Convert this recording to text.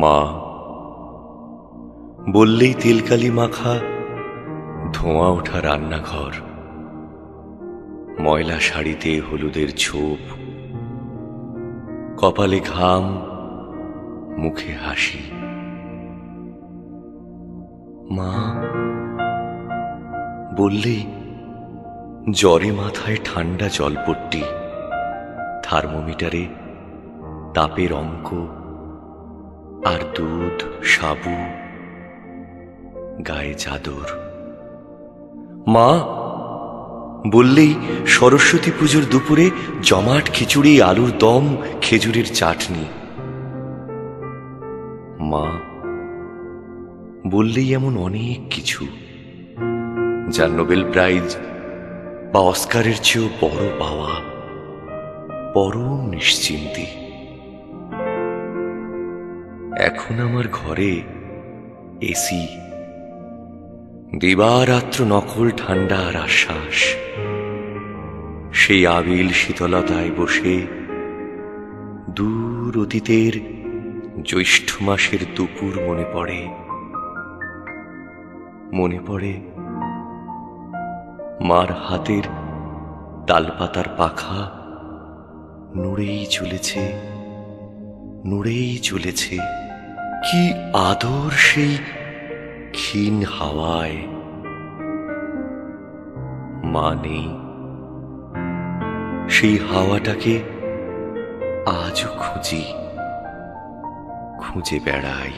মা বললেই তেলকালি মাখা ধোঁয়া ওঠা রান্নাঘর, ময়লা শাড়িতে হলুদের ছোপ, কপালে ঘাম, মুখে হাসি। মা বললেই জ্বরে মাথায় ঠান্ডা জলপট্টি, থার্মোমিটারে তাপের অঙ্ক, আর দুধ, সাবু, গায়ে চাদর। মা বললেই সরস্বতী পুজোর দুপুরে জমাট খিচুড়ি, আলুর দম, খেজুরের চাটনি। মা বললেই এমন অনেক কিছু, যার নোবেল প্রাইজ বা অস্কারের চেয়েও বড় পাওয়া, পরম নিশ্চিন্তি। এখন আমার ঘরে এসি, দিবারাত্র নকল ঠান্ডা আর আশ্বাস। সেই আবিল শীতলতায় বসে দূর অতীতের জ্যৈষ্ঠ মাসের দুপুর মনে পড়ে। মনে পড়ে মার হাতের তালপাতার পাখা নড়েই চলেছে, নড়েই চলেছে। কি আদর সেই ক্ষীণ হাওয়ায়। মা নেই, সেই হাওয়াটাকে আজও খুঁজি, খুঁজে বেড়াই।